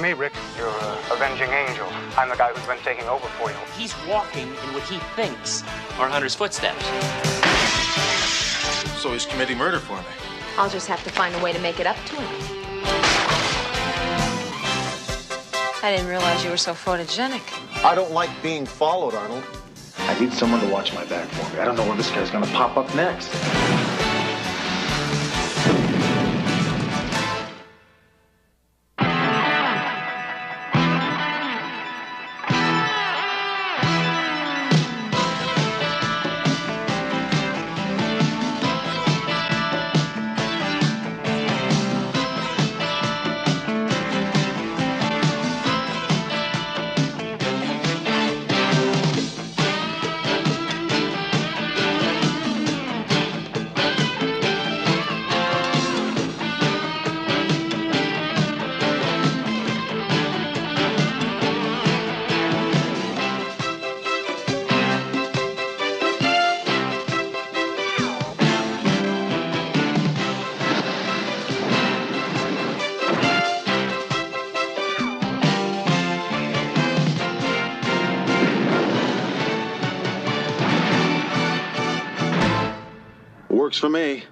me, Rick. Your avenging angel. I'm the guy who's been taking over for you. He's walking in what he thinks are Hunter's footsteps. So he's committing murder for me. I'll just have to find a way to make it up to him. I didn't realize you were so photogenic. I don't like being followed, Arnold. I need someone to watch my back for me. I don't know when this guy's gonna pop up next. Works for me.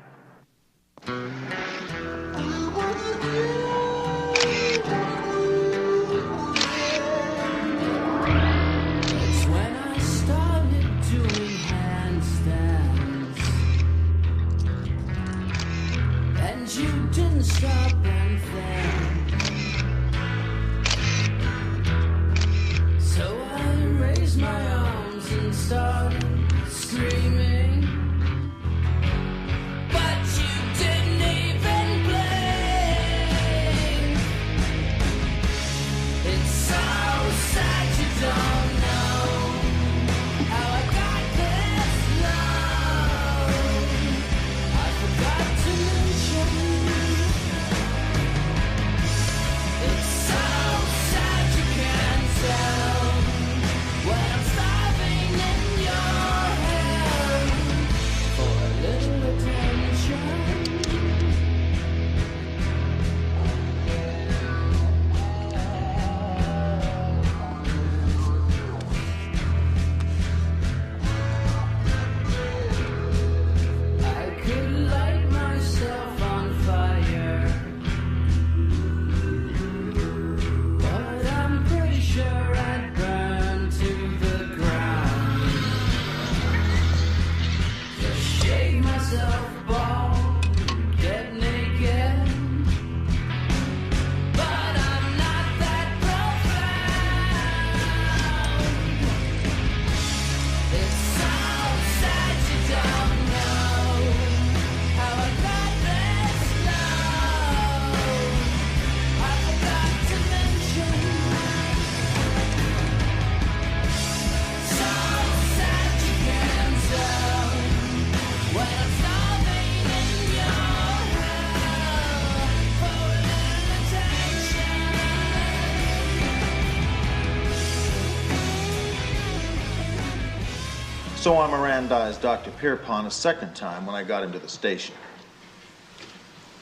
So I Mirandized Dr. Pierpont a second time when I got him to the station.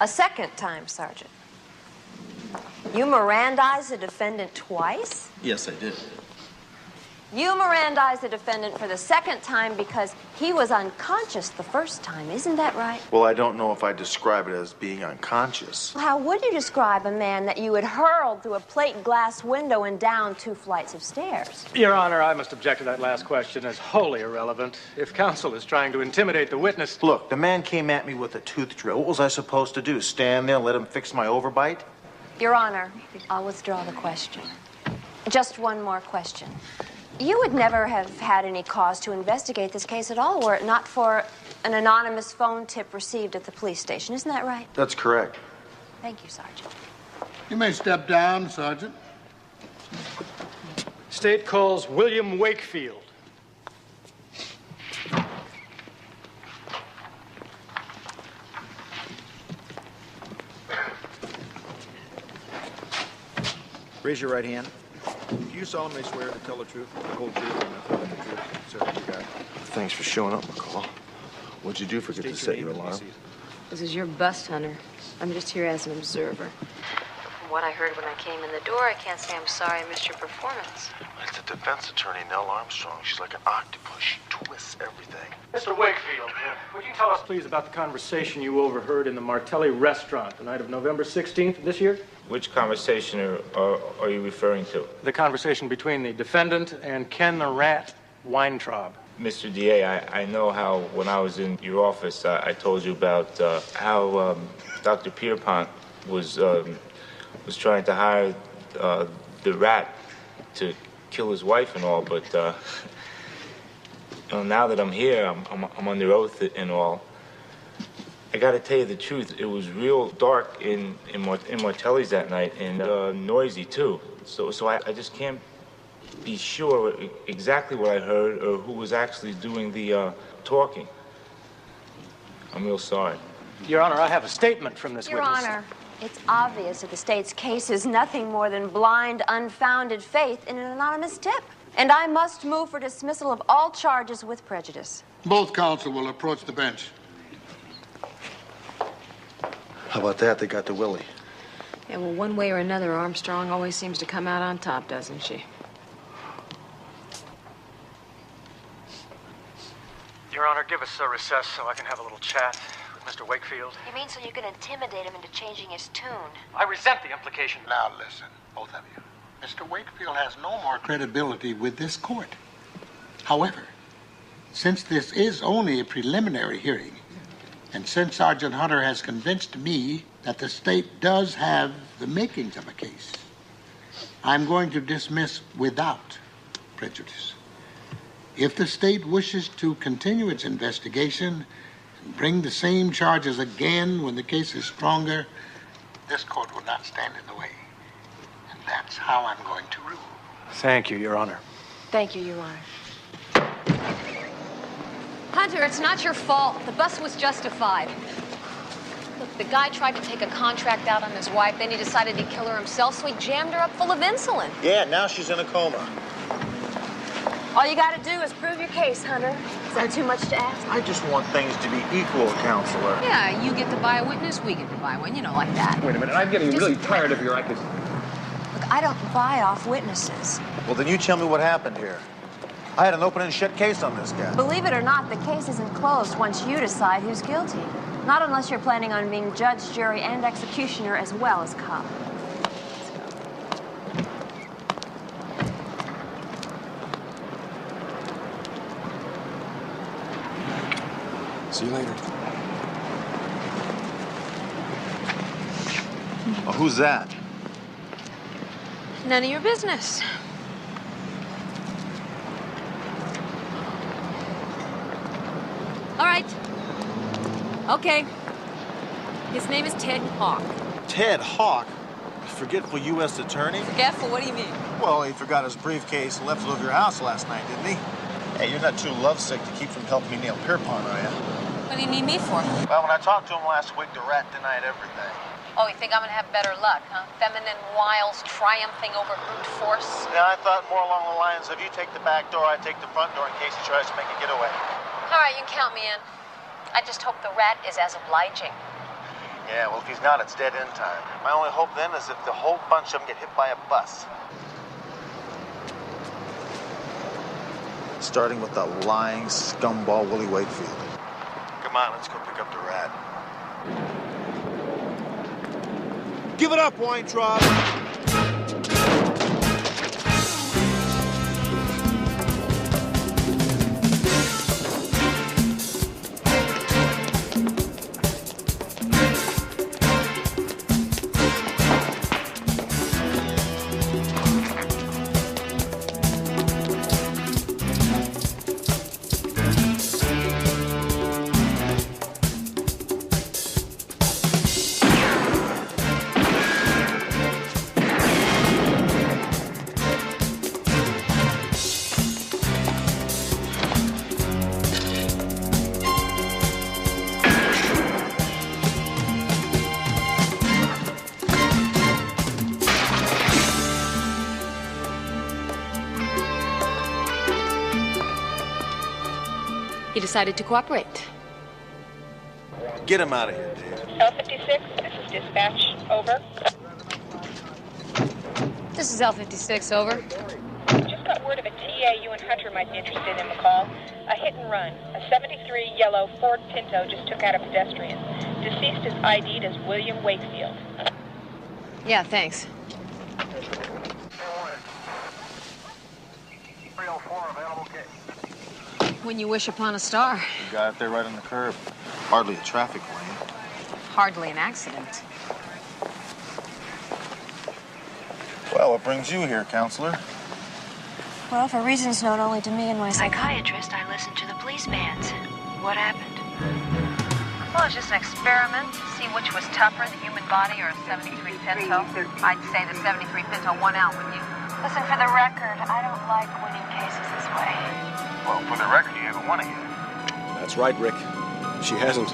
A second time, Sergeant. You Mirandized the defendant twice? Yes, I did. You Mirandized the defendant for the second time because he was unconscious the first time. Isn't that right? Well, I don't know if I describe it as being unconscious. How would you describe a man that you had hurled through a plate glass window and down 2 flights of stairs? Your Honor, I must object to that last question as wholly irrelevant. If counsel is trying to intimidate the witness... Look, the man came at me with a tooth drill. What was I supposed to do? Stand there and let him fix my overbite? Your Honor, I'll withdraw the question. Just one more question. You would never have had any cause to investigate this case at all were it not for an anonymous phone tip received at the police station. Isn't that right? That's correct. Thank you, Sergeant. You may step down, Sergeant. State calls William Wakefield. Raise your right hand. Do you solemnly swear to tell the truth, the whole truth, and nothing but the truth? Sir, you got it. Thanks for showing up, McCall. What'd you do? Forget to set your alarm? This is your bust, Hunter. I'm just here as an observer. From what I heard when I came in the door, I can't say I'm sorry I missed your performance. It's the defense attorney, Nell Armstrong. She's like an octopus. She twists everything. Mr. Wakefield, would you tell us, please, about the conversation you overheard in the Martelli restaurant the night of November 16th of this year? Which conversation are you referring to? The conversation between the defendant and Ken the Rat Weintraub. Mr. DA, I know how when I was in your office, I told you about how Dr. Pierpont was trying to hire the rat to kill his wife and all, but now that I'm here, I'm under oath and all. I gotta tell you the truth, it was real dark in Martelli's that night and noisy too. So I just can't be sure exactly what I heard or who was actually doing the talking. I'm real sorry. Your Honor, I have a statement from this Your witness. Honor, it's obvious that the state's case is nothing more than blind, unfounded faith in an anonymous tip. And I must move for dismissal of all charges with prejudice. Both counsel will approach the bench. How about that? They got the Willie. Yeah, well, one way or another, Armstrong always seems to come out on top, doesn't she? Your Honor, give us a recess so I can have a little chat with Mr. Wakefield. You mean so you can intimidate him into changing his tune? I resent the implication. Now listen, both of you. Mr. Wakefield has no more credibility with this court. However, since this is only a preliminary hearing, and since Sergeant Hunter has convinced me that the state does have the makings of a case, I'm going to dismiss without prejudice. If the state wishes to continue its investigation and bring the same charges again when the case is stronger, this court will not stand in the way. And that's how I'm going to rule. Thank you, Your Honor. Thank you, Your Honor. Hunter, it's not your fault. The bus was justified. Look, the guy tried to take a contract out on his wife, then he decided he'd kill her himself, so he jammed her up full of insulin. Yeah, now she's in a coma. All you gotta do is prove your case, Hunter. Is that too much to ask? I just want things to be equal, counselor. Yeah, you get to buy a witness, we get to buy one, you know, like that. Wait a minute, I'm getting really tired of your acting. Look, I don't buy off witnesses. Well, then you tell me what happened here. I had an open and shut case on this guy. Believe it or not, the case isn't closed once you decide who's guilty. Not unless you're planning on being judge, jury, and executioner as well as cop. See you later. Oh, who's that? None of your business. All right. Okay. His name is Ted Hawk. Ted Hawk? Forgetful U.S. attorney? Forgetful? What do you mean? Well, he forgot his briefcase and left it over your house last night, didn't he? Hey, you're not too lovesick to keep from helping me nail Pierpont, are you? What do you need me for? Well, when I talked to him last week, the rat denied everything. Oh, you think I'm gonna have better luck, huh? Feminine wiles triumphing over brute force? Yeah, I thought more along the lines of you take the back door, I take the front door in case he tries to make a getaway. All right, you can count me in. I just hope the rat is as obliging. Yeah, well, if he's not, it's dead end time. My only hope then is if the whole bunch of them get hit by a bus. Starting with the lying scumball Willie Wakefield. Come on, let's go pick up the rat. Give it up, Weintraub! He decided to cooperate. Get him out of here, Dave. L56, this is dispatch. Over. This is L56, over. Just got word of a TA you and Hunter might be interested in, McCall. A hit and run. A 73 yellow Ford Pinto just took out a pedestrian. Deceased is ID'd as William Wakefield. Yeah, thanks. When you wish upon a star. You got it there right on the curb. Hardly a traffic lane. Hardly an accident. Well, what brings you here, counselor? Well, for reasons known only to me and my psychiatrist, I listened to the police bands. What happened? Well, it's just an experiment to see which was tougher, the human body or a 73 Pinto. I'd say the 73 Pinto won out with you. Listen, for the record, I don't like winning cases this way. Well, for the record, you haven't won it yet. That's right, Rick. She hasn't.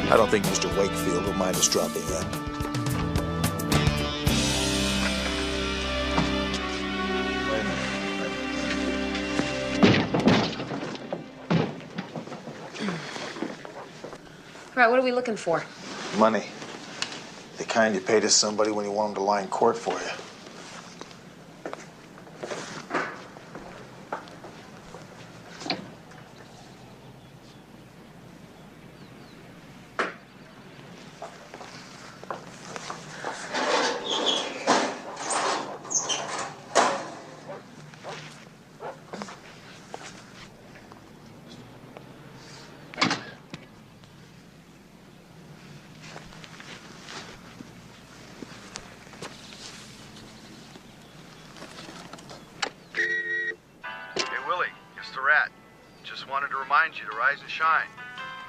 I don't think Mr. Wakefield will mind us dropping in. Right, what are we looking for? Money. The kind you pay to somebody when you want them to lie in court for you. Just wanted to remind you to rise and shine.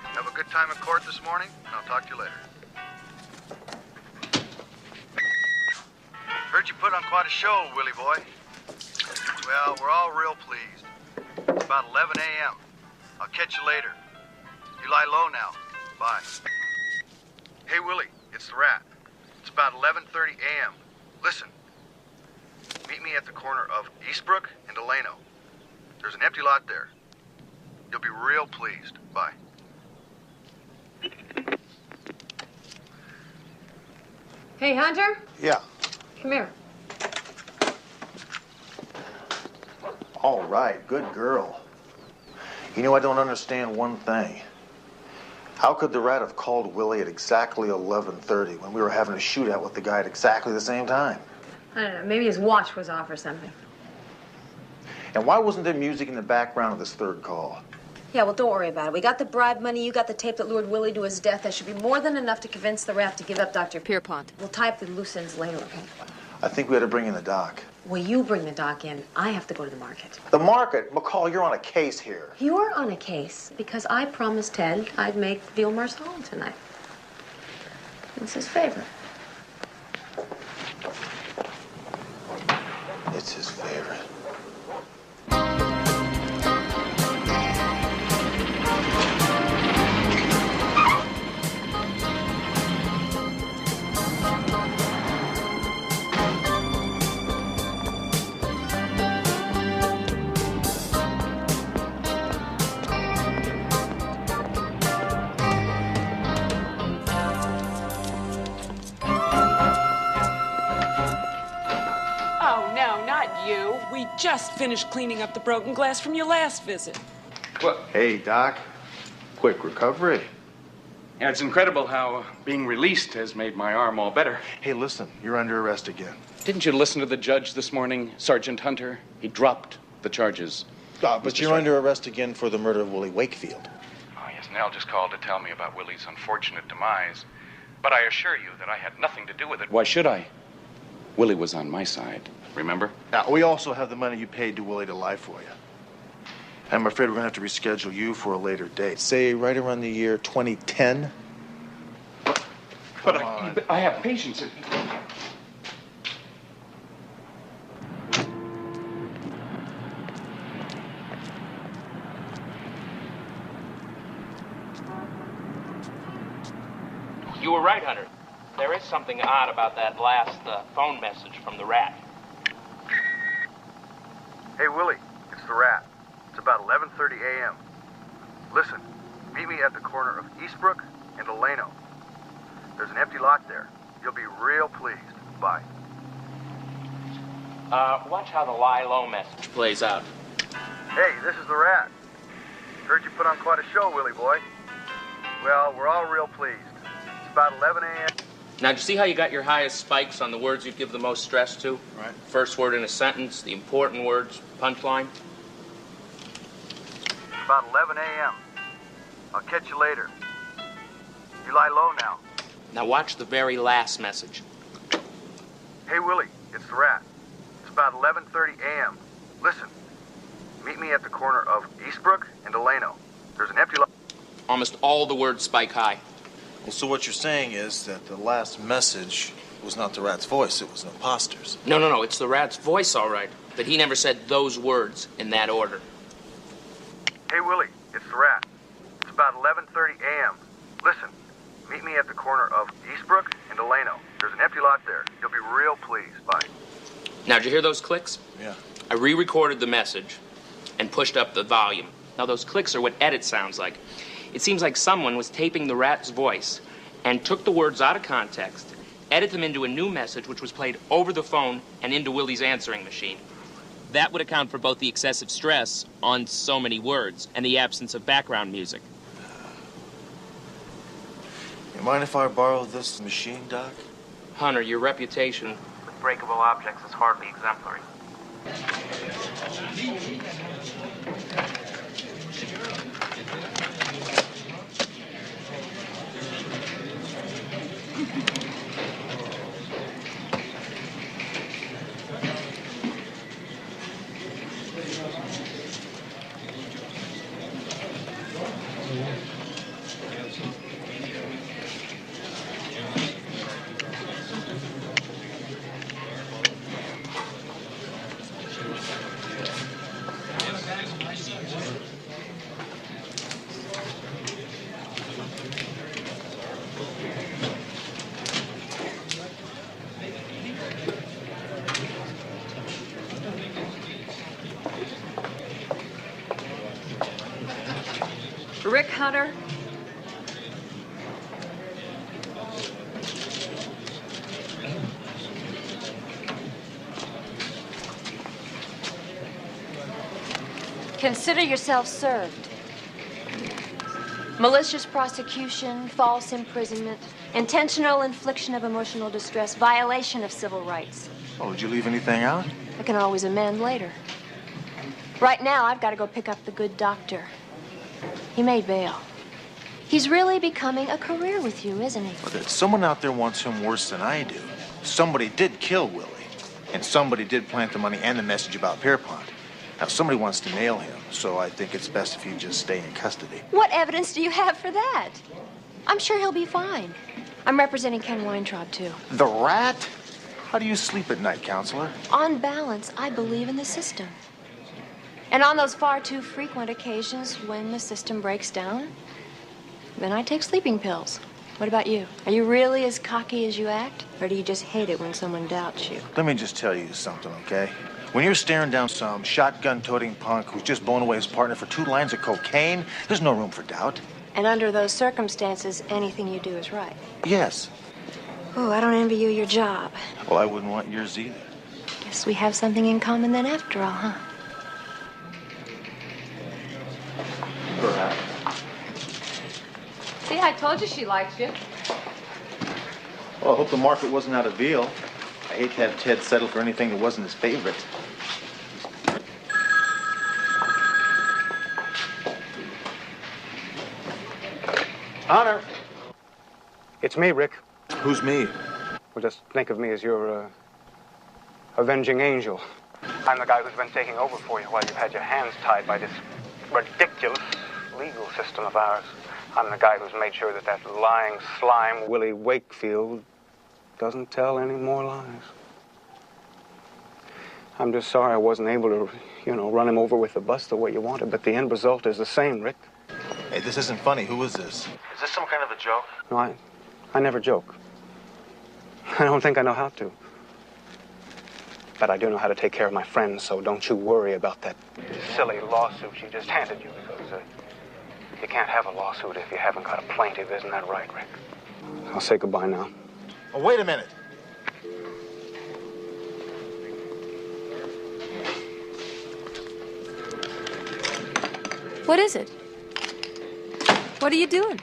Have a good time in court this morning, and I'll talk to you later. Heard you put on quite a show, Willie boy. Well, we're all real pleased. It's about 11 a.m. I'll catch you later. You lie low now. Bye. Hey, Willie, it's the Rat. It's about 11:30 a.m. Listen, meet me at the corner of Eastbrook and Delano. There's an empty lot there. You'll be real pleased. Bye. Hey, Hunter? Yeah. Come here. All right, good girl. You know, I don't understand one thing. How could the Rat have called Willie at exactly 11:30 when we were having a shootout with the guy at exactly the same time? I don't know, maybe his watch was off or something. And why wasn't there music in the background of this third call? Yeah, well, don't worry about it. We got the bribe money, you got the tape that lured Willie to his death. That should be more than enough to convince the Rat to give up Dr. Pierpont. We'll tie up the loose ends later, okay? I think we ought to bring in the doc. Well, you bring the doc in. I have to go to the market. The market? McCall, you're on a case here. You're on a case because I promised Ted I'd make veal marsala tonight. It's his favorite. It's his favorite. You. We just finished cleaning up the broken glass from your last visit. What? Hey, Doc. Quick recovery. Yeah, it's incredible how being released has made my arm all better. Hey, listen, you're under arrest again. Didn't you listen to the judge this morning, Sergeant Hunter? He dropped the charges. But you're under arrest again for the murder of Willie Wakefield. Oh, yes, Nell just called to tell me about Willie's unfortunate demise. But I assure you that I had nothing to do with it. Why should I? Willie was on my side, remember? Now, we also have the money you paid to Willie to lie for you. I'm afraid we're going to have to reschedule you for a later date. Say right around the year 2010. But I have patience. were right, Hunter. There is something odd about that last phone message from the rat. Hey, Willie, it's the Rat. It's about 11:30 a.m. Listen, meet me at the corner of Eastbrook and Delano. There's an empty lot there. You'll be real pleased. Bye. Watch how the lie low message plays out. Hey, this is the Rat. Heard you put on quite a show, Willie boy. Well, we're all real pleased. It's about 11 a.m. Now, do you see how you got your highest spikes on the words you'd give the most stress to? Right. First word in a sentence, the important words, punchline. About 11 a.m. I'll catch you later. You lie low now. Now watch the very last message. Hey, Willie, it's the Rat. It's about 11:30 a.m. Listen, meet me at the corner of Eastbrook and Delano. There's an empty lot. Almost all the words spike high. Well, so what you're saying is that the last message was not the Rat's voice, it was an imposter's. No, it's the rat's voice, all right. But he never said those words in that order. Hey, Willie, it's the Rat. It's about 11:30 a.m. Listen, meet me at the corner of Eastbrook and Delano. There's an empty lot there. You'll be real pleased. Bye. Now, did you hear those clicks? Yeah. I re-recorded the message and pushed up the volume. Now, those clicks are what edit sounds like. It seems like someone was taping the rat's voice and took the words out of context, edited them into a new message which was played over the phone and into Willie's answering machine. That would account for both the excessive stress on so many words and the absence of background music. You mind if I borrow this machine, Doc? Hunter, your reputation with breakable objects is hardly exemplary. Rick Hunter. Consider yourself served. Malicious prosecution, false imprisonment, intentional infliction of emotional distress, violation of civil rights. Oh, did you leave anything out? I can always amend later. Right now, I've got to go pick up the good doctor. He made bail. He's really becoming a career with you, isn't he? Well, someone out there wants him worse than I do. Somebody did kill Willie, and somebody did plant the money and the message about Pierpont. Now, somebody wants to nail him, so I think it's best if you just stay in custody. What evidence do you have for that? I'm sure he'll be fine. I'm representing Ken Weintraub, too. The Rat? How do you sleep at night, counselor? On balance, I believe in the system. And on those far too frequent occasions when the system breaks down, then I take sleeping pills. What about you? Are you really as cocky as you act? Or do you just hate it when someone doubts you? Let me just tell you something, okay? When you're staring down some shotgun-toting punk who's just blown away his partner for 2 lines of cocaine, there's no room for doubt. And under those circumstances, anything you do is right. Yes. Oh, I don't envy you your job. Well, I wouldn't want yours either. Guess we have something in common then after all, huh? Perhaps. See, I told you she liked you. Well, I hope the market wasn't out of veal. I hate to have Ted settle for anything that wasn't his favorite. Honor. It's me, Rick. Who's me? Well, just think of me as your, avenging angel. I'm the guy who's been taking over for you while you've had your hands tied by this ridiculous legal system of ours. I'm the guy who's made sure that that lying slime, Willie Wakefield, doesn't tell any more lies. I'm just sorry I wasn't able to, run him over with the bus the way you wanted, but the end result is the same, Rick. Hey, this isn't funny. Who is this? Is this some kind of a joke? No, I never joke. I don't think I know how to. But I do know how to take care of my friends, so don't you worry about that silly lawsuit she just handed you, because you can't have a lawsuit if you haven't got a plaintiff, isn't that right, Rick? I'll say goodbye now. Oh, wait a minute. What is it? What are you doing?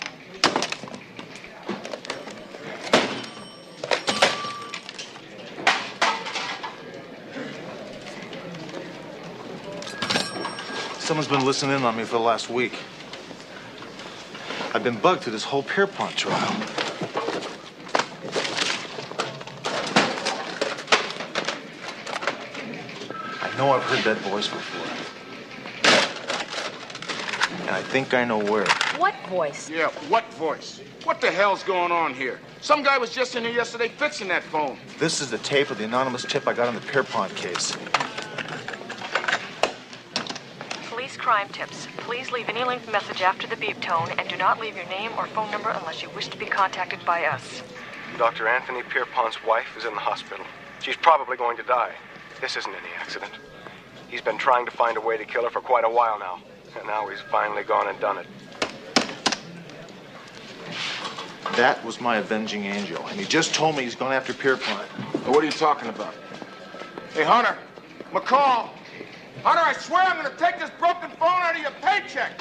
Someone's been listening in on me for the last week. I've been bugged through this whole Pierpont trial. I know I've heard that voice before. And I think I know where. What voice? Yeah, what voice? What the hell's going on here? Some guy was just in here yesterday fixing that phone. This is the tape of the anonymous tip I got on the Pierpont case. Police crime tips. Please leave any length message after the beep tone and do not leave your name or phone number unless you wish to be contacted by us. Dr. Anthony Pierpont's wife is in the hospital. She's probably going to die. This isn't any accident. He's been trying to find a way to kill her for quite a while now. And now he's finally gone and done it. That was my avenging angel, and he just told me he's going after Pierpont. What are you talking about? Hey, Hunter, McCall. Hunter, I swear I'm going to take this broken phone out of your paycheck.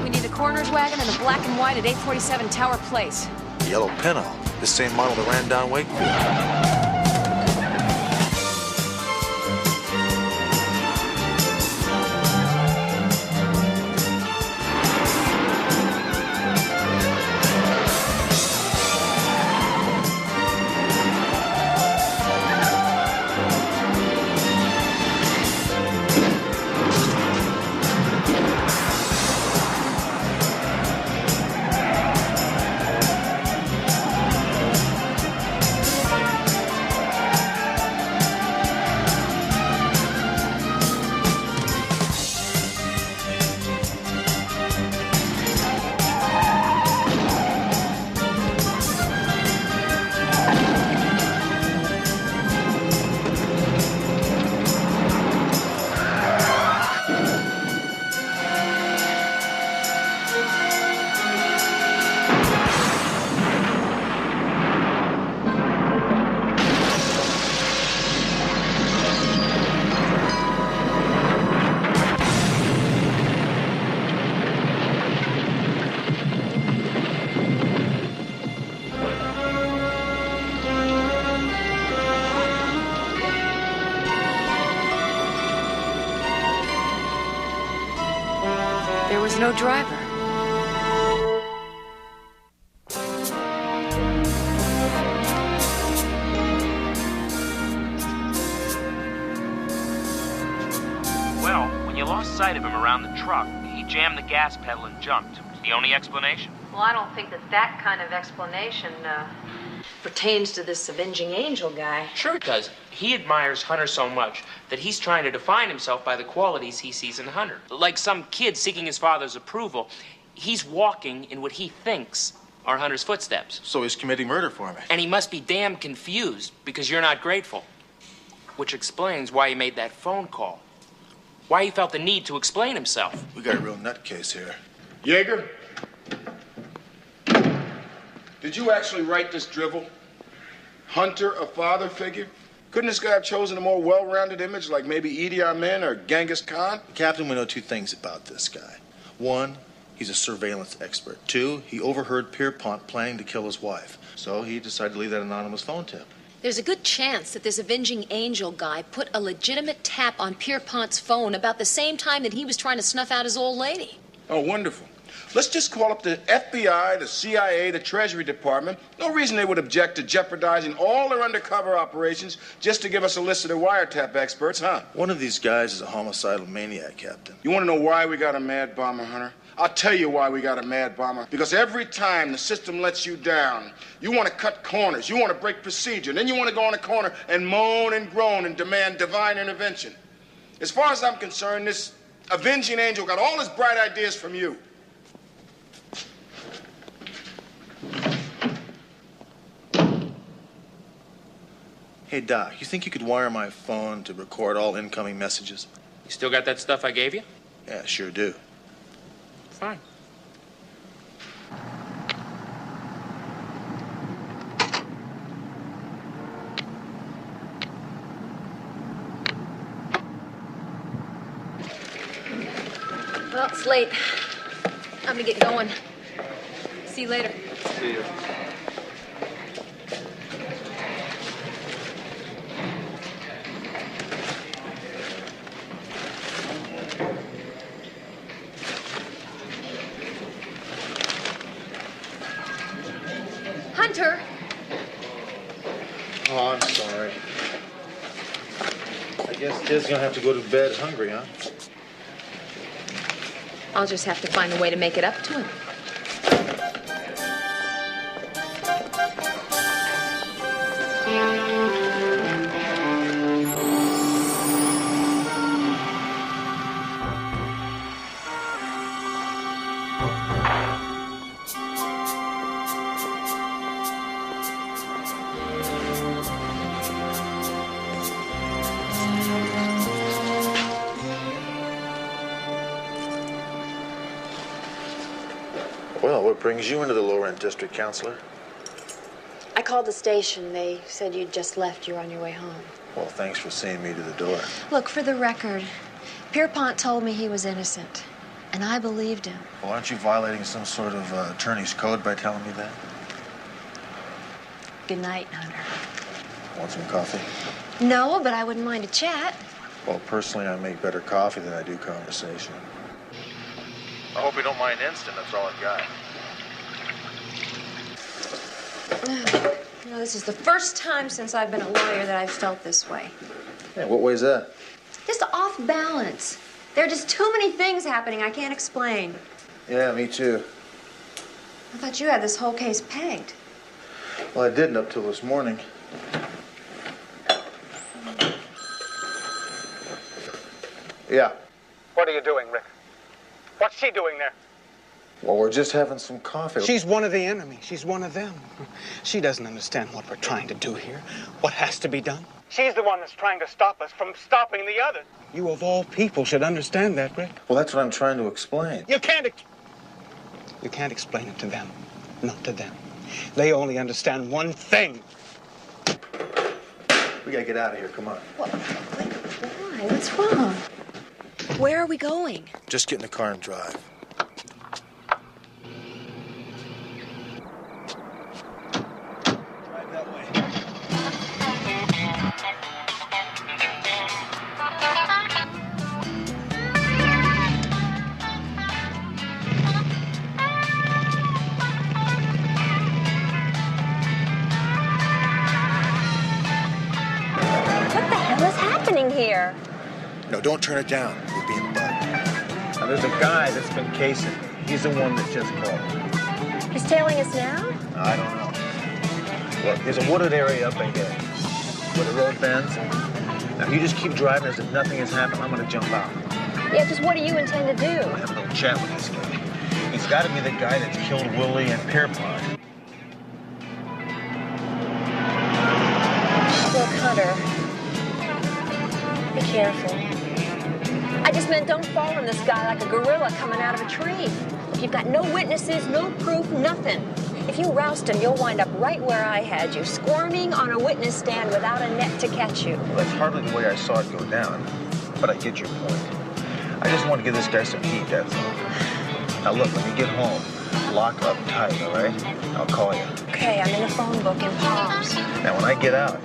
We need a coroner's wagon and a black and white at 847 Tower Place. Yellow Pinto. The same model that ran down Wakefield. There was no driver. sight of him around the truck. He jammed the gas pedal and jumped. It's the only explanation. Well, I don't think that kind of explanation pertains to this avenging angel guy. Sure it does. He admires Hunter so much that he's trying to define himself by the qualities he sees in Hunter. Like some kid seeking his father's approval, he's walking in what he thinks are Hunter's footsteps. So he's committing murder for me. And he must be damn confused because you're not grateful. Which explains why he made that phone call. Why he felt the need to explain himself. We got a real nutcase here. Jaeger? Did you actually write this drivel? Hunter, a father figure? Couldn't this guy have chosen a more well-rounded image like maybe Idi Amin or Genghis Khan? Captain, we know two things about this guy. One, he's a surveillance expert. Two, he overheard Pierpont planning to kill his wife. So he decided to leave that anonymous phone tip. There's a good chance that this avenging angel guy put a legitimate tap on Pierpont's phone about the same time that he was trying to snuff out his old lady. Oh, wonderful. Let's just call up the FBI, the CIA, the Treasury Department. No reason they would object to jeopardizing all their undercover operations just to give us a list of their wiretap experts, huh? One of these guys is a homicidal maniac, Captain. You want to know why we got a mad bomber, Hunter? I'll tell you why we got a mad bomber. Because every time the system lets you down, you want to cut corners, you want to break procedure, and then you want to go on a corner and moan and groan and demand divine intervention. As far as I'm concerned, this avenging angel got all his bright ideas from you. Hey, Doc, you think you could wire my phone to record all incoming messages? You still got that stuff I gave you? Yeah, sure do. Fine. Well, it's late. I'm gonna get going. See you later. See you. Hunter! Oh, I'm sorry. I guess Kid's gonna have to go to bed hungry, huh? I'll just have to find a way to make it up to him. Well, what brings you into the lower-end district, counselor? I called the station. They said you'd just left. You're on your way home. Well, thanks for seeing me to the door. Look, for the record, Pierpont told me he was innocent, and I believed him. Well, aren't you violating some sort of attorney's code by telling me that? Good night, Hunter. Want some coffee? No, but I wouldn't mind a chat. Well, personally, I make better coffee than I do conversation. I hope you don't mind instant. That's all I've got. You know, this is the first time since I've been a lawyer that I've felt this way. Hey, what way's that? Just off balance. There are just too many things happening I can't explain. Yeah, me too. I thought you had this whole case pegged. Well, I didn't up till this morning. Yeah. What are you doing, Rick? What's she doing there? Well, we're just having some coffee. She's one of the enemy. She's one of them. She doesn't understand what we're trying to do here, what has to be done. She's the one that's trying to stop us from stopping the other. You, of all people, should understand that, Rick. Well, that's what I'm trying to explain. You can't explain it to them. Not to them. They only understand one thing. We gotta get out of here. Come on. What? Why? What's wrong? Where are we going? Just get in the car and drive. What the hell is happening here? No, don't turn it down. We're being bugged. there's a guy that's been casing me. He's the one that just called. He's tailing us now? I don't know. Look, there's a wooded area up ahead where the road bends. Now, if you just keep driving as if nothing has happened, I'm going to jump out. Yeah, just what do you intend to do? I have a little chat with this guy. He's got to be the guy that's killed Willie and Pierpont. Look, Hunter, be careful. I just meant don't fall on this guy like a gorilla coming out of a tree. If you've got no witnesses, no proof, nothing. If you roust him, you'll wind up right where I had you, squirming on a witness stand without a net to catch you. Well, that's hardly the way I saw it go down, but I get your point. I just want to give this guy some heat, that's all. Now, look, when you get home, lock up tight, all right? I'll call you. Okay, I'm in the phone book in Palms. Now, when I get out,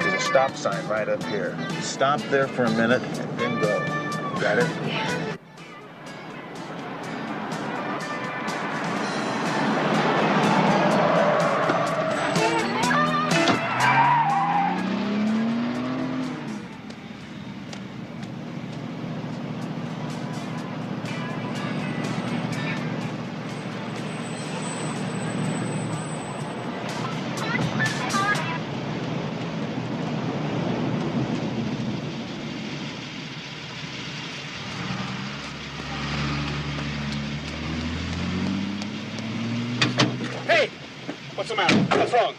there's a stop sign right up here. Stop there for a minute and then go. Got it? Yeah. What's the matter? What's wrong?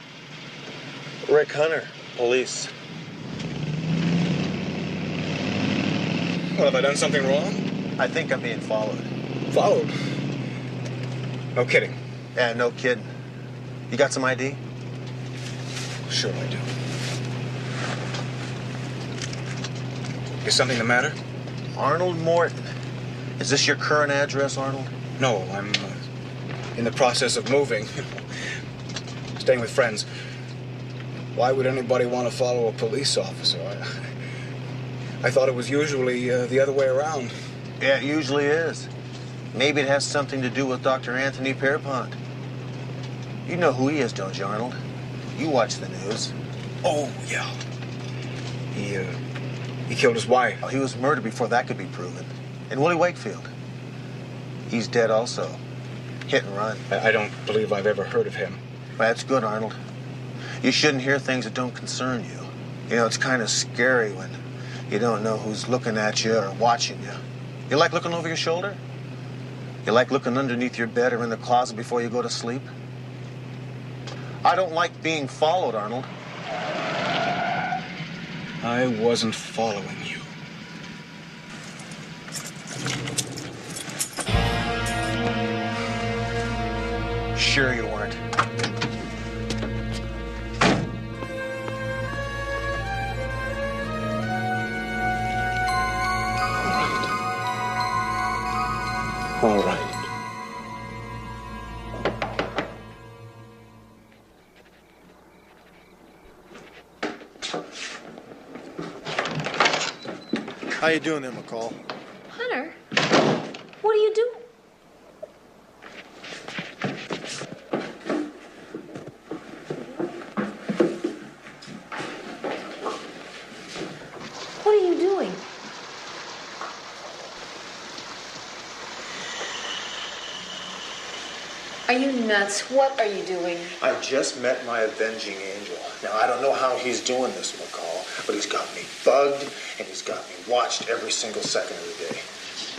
Rick Hunter, police. Well, have I done something wrong? I think I'm being followed. Followed? No kidding. Yeah, no kidding. You got some ID? Sure I do. Is something the matter? Arnold Morton. Is this your current address, Arnold? No, I'm in the process of moving. Staying with friends. Why would anybody want to follow a police officer? I thought it was usually the other way around. Yeah, it usually is. Maybe it has something to do with Dr. Anthony Pierpont. You know who he is, don't you, Arnold? You watch the news. Oh, yeah. He killed his wife. Oh, he was murdered before that could be proven. And Willie Wakefield. He's dead also. Hit and run. I don't believe I've ever heard of him. Well, that's good, Arnold. You shouldn't hear things that don't concern you. You know, it's kind of scary when you don't know who's looking at you or watching you. You like looking over your shoulder? You like looking underneath your bed or in the closet before you go to sleep? I don't like being followed, Arnold. I wasn't following you. Sure you weren't. All right. How you doing there, McCall? Hunter, what are you doing? What are you doing? Are you nuts? What are you doing? I just met my avenging angel. Now, I don't know how he's doing this, McCall, but he's got me bugged, and he's got me watched every single second of the day.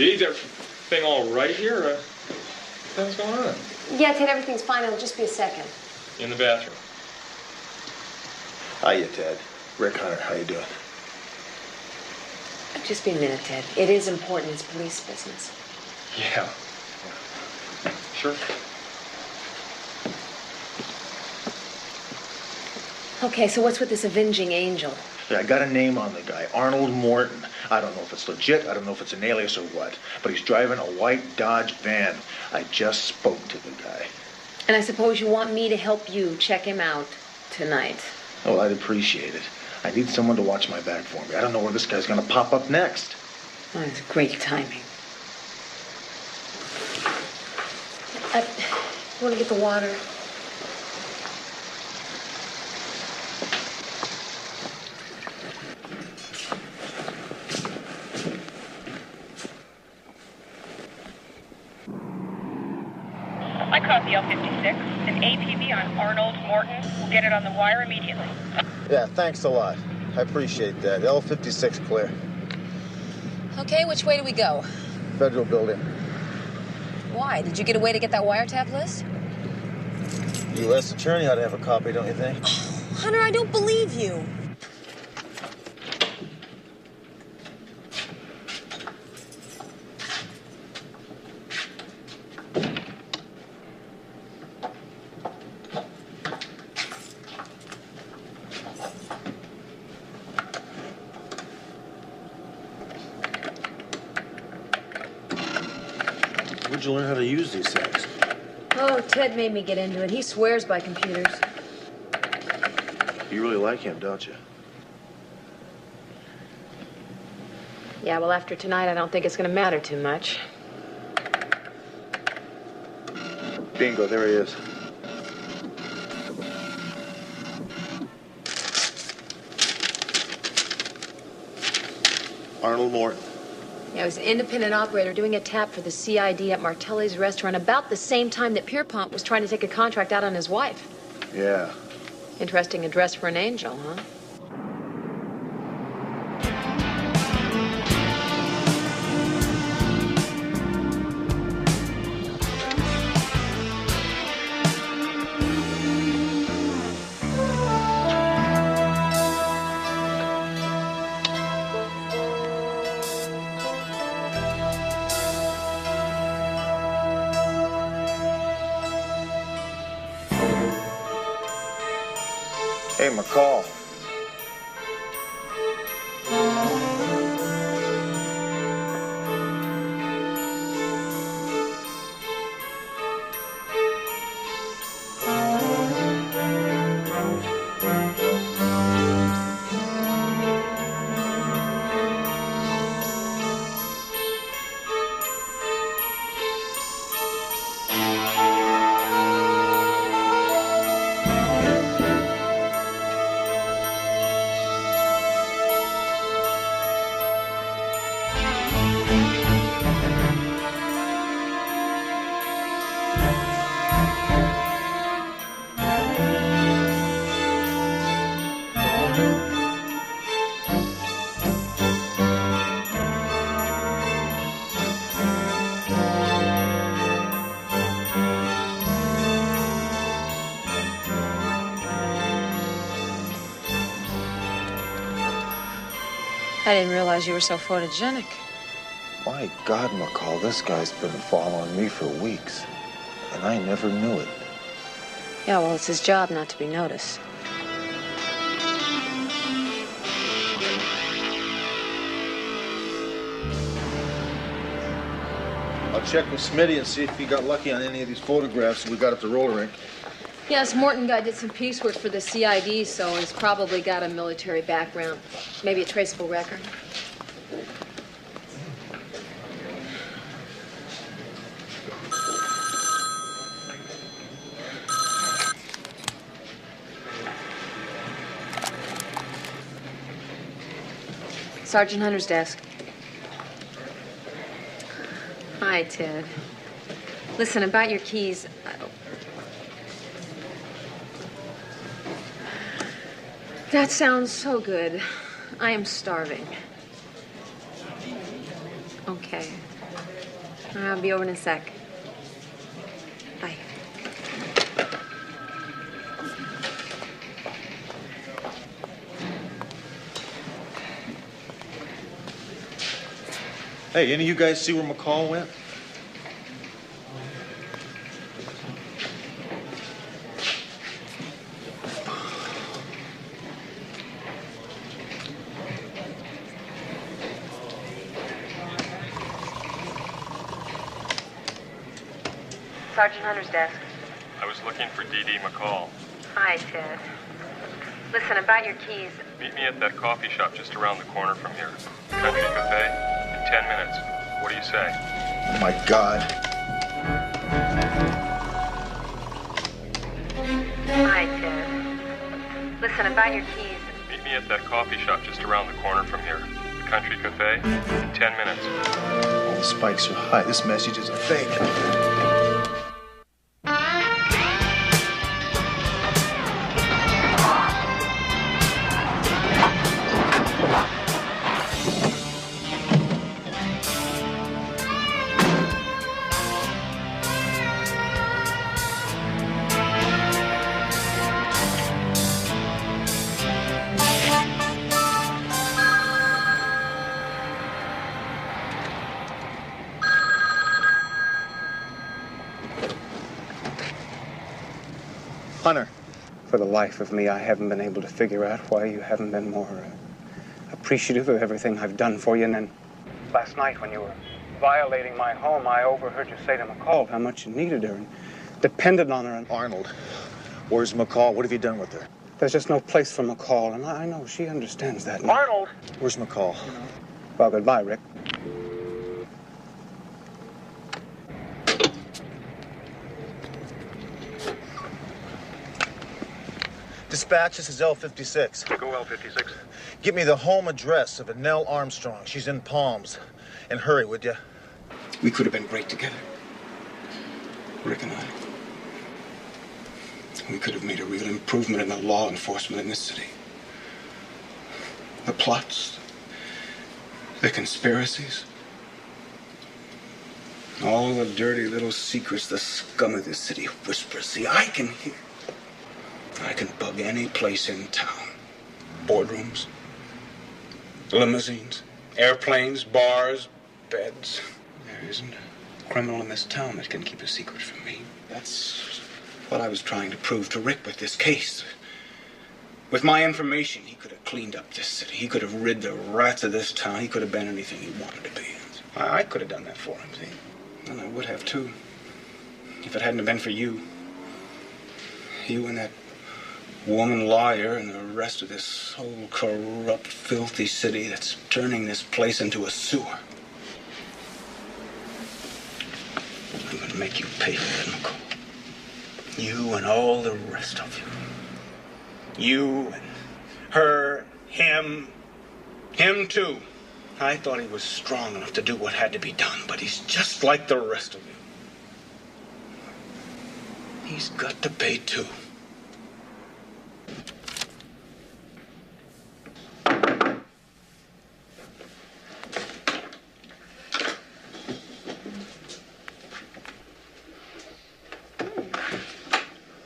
Is everything all right here? What's going on? Yeah, Ted, everything's fine. It'll just be a second. In the bathroom. Hiya, Ted. Rick Hunter, how you doing? Just be a minute, Ted. It is important. It's police business. Yeah. Sure. Okay, so what's with this avenging angel? Yeah, I got a name on the guy, Arnold Morton. I don't know if it's legit, I don't know if it's an alias or what, but he's driving a white Dodge van. I just spoke to the guy. And I suppose you want me to help you check him out tonight. Oh, I'd appreciate it. I need someone to watch my back for me. I don't know where this guy's gonna pop up next. Oh, it's great timing. You want to get the water? copy L56? An APB on Arnold Morton. We'll get it on the wire immediately. Yeah, thanks a lot. I appreciate that. L56 clear. Okay, which way do we go? Federal building. Why? Did you get a way to get that wiretap list? U.S. attorney ought to have a copy, don't you think? Hunter, I don't believe you. Where'd you learn how to use these things? Oh, Ted made me get into it. He swears by computers. You really like him, don't you? Yeah, well, after tonight, I don't think it's going to matter too much. Bingo, there he is. Arnold Morton. Yeah, I was an independent operator doing a tap for the CID at Martelli's restaurant about the same time that Pierpont was trying to take a contract out on his wife. Yeah. Interesting address for an angel, huh? Hey, McCall. I didn't realize you were so photogenic. My God, McCall, this guy's been following me for weeks, and I never knew it. Yeah, well, it's his job not to be noticed. I'll check with Smitty and see if he got lucky on any of these photographs we got at the roller rink. Yes, Morton guy did some piecework for the CID, so he's probably got a military background. Maybe a traceable record. Sergeant Hunter's desk. Hi, Ted. Listen, about your keys. That sounds so good. I am starving. Okay. I'll be over in a sec. Bye. Hey, any of you guys see where McCall went? Sergeant Hunter's desk. I was looking for D.D. McCall. Hi, Ted. Listen, about your keys. Meet me at that coffee shop just around the corner from here. Country Cafe. In 10 minutes. What do you say? Oh, my God. Hi, Ted. Listen, about your keys. Meet me at that coffee shop just around the corner from here. The Country Cafe. In 10 minutes. All the spikes are high. This message is a fake. Hunter. For the life of me, I haven't been able to figure out why you haven't been more appreciative of everything I've done for you. And then last night when you were violating my home, I overheard you say to McCall how much you needed her and depended on her. And Arnold, where's McCall? What have you done with her? There's just no place for McCall, and I know she understands that. Arnold! Where's McCall? Well, goodbye, Rick. Dispatch, this is L56. Go L56. Give me the home address of Annelle Armstrong. She's in Palms. And hurry, would you? We could have been great together. Rick and I. We could have made a real improvement in the law enforcement in this city. The plots, the conspiracies, all the dirty little secrets the scum of this city whispers. See, I can hear. I can bug any place in town. Boardrooms, limousines, airplanes, bars, beds. There isn't a criminal in this town that can keep a secret from me. That's what I was trying to prove to Rick with this case. With my information, he could have cleaned up this city. He could have rid the rats of this town. He could have been anything he wanted to be. I could have done that for him, see? And I would have, too. If it hadn't have been for you. You and that woman liar and the rest of this whole corrupt, filthy city that's turning this place into a sewer. I'm going to make you pay for that, McCall. You and all the rest of you. You and her, him too. I thought he was strong enough to do what had to be done, but he's just like the rest of you. He's got to pay too.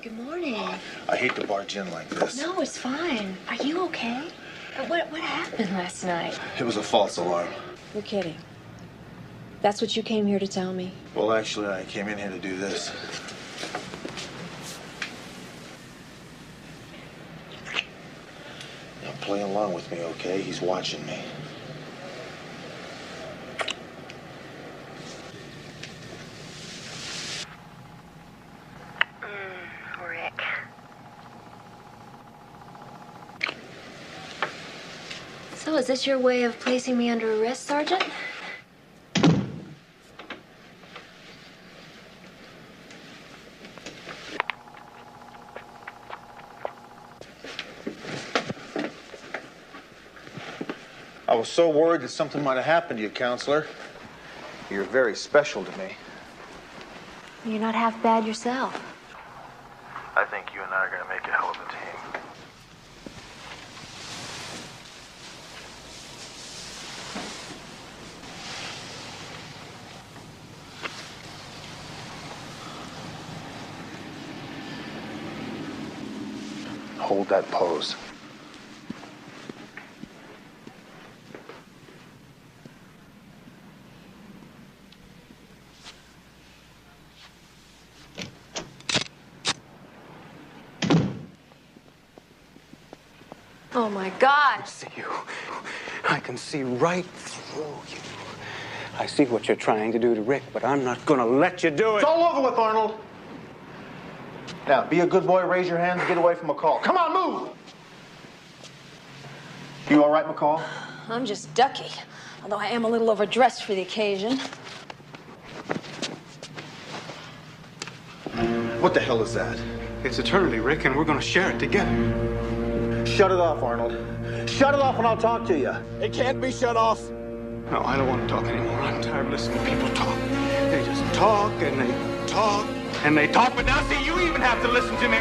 Good morning. I hate to barge in like this. No, it's fine. Are you okay? What happened last night? It was a false alarm. You're kidding. That's what you came here to tell me? Well, actually, I came in here to do this. Now, play along with me, okay? He's watching me. Rick. So, is this your way of placing me under arrest, Sergeant? I was so worried that something might have happened to you, Counselor. You're very special to me. You're not half bad yourself. I think you and I are going to make a hell of a team. Hold that pose. Oh, my God. I see you. I can see right through you. I see what you're trying to do to Rick, but I'm not going to let you do it. It's all over with, Arnold. Now, be a good boy, raise your hand, and get away from McCall. Come on, move! You all right, McCall? I'm just ducky, although I am a little overdressed for the occasion. What the hell is that? It's eternity, Rick, and we're going to share it together. Shut it off, Arnold. Shut it off and I'll talk to you. It can't be shut off. No, I don't want to talk anymore. I'm tired of listening to people talk. They just talk and they talk and they talk, but now see, you even have to listen to me.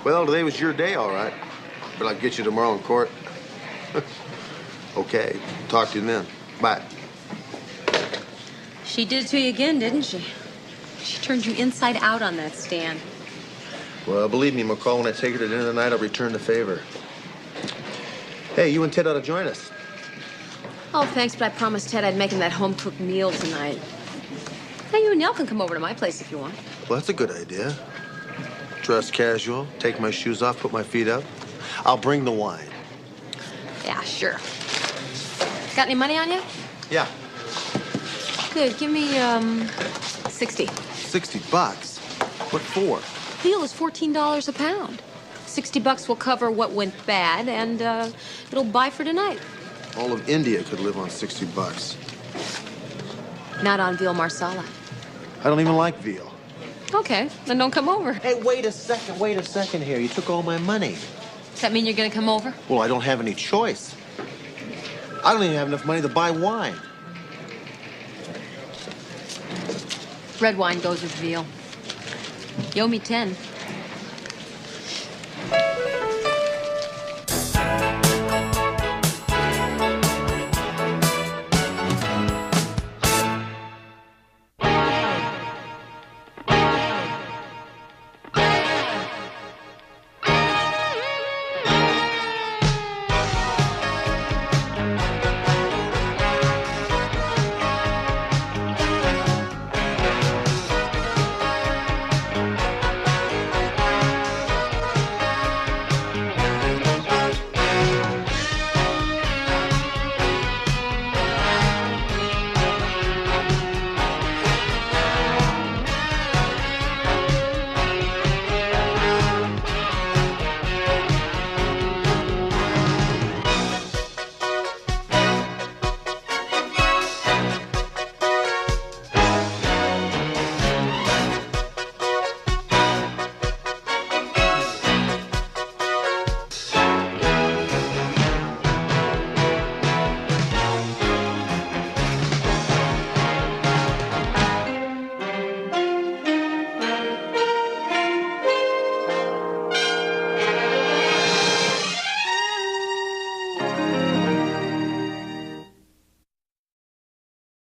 Well, today was your day, all right. But I'll get you tomorrow in court. Okay, talk to you then. Bye. She did it to you again, didn't she? She turned you inside out on that stand. Well, believe me, McCall, when I take her to dinner tonight, I'll return the favor. Hey, you and Ted ought to join us. Oh, thanks, but I promised Ted I'd make him that home-cooked meal tonight. Hey, you and Nell can come over to my place if you want. Well, that's a good idea. Dress casual, take my shoes off, put my feet up. I'll bring the wine. Yeah, sure. Got any money on you? Yeah. Good. Give me, 60. $60? What for? Veal is $14 a pound. $60 will cover what went bad, and it'll buy for tonight. All of India could live on $60. Not on veal marsala. I don't even like veal. Okay, then don't come over. Hey, wait a second here. You took all my money. Does that mean you're gonna come over? Well, I don't have any choice. I don't even have enough money to buy wine. Red wine goes with veal. You owe me 10.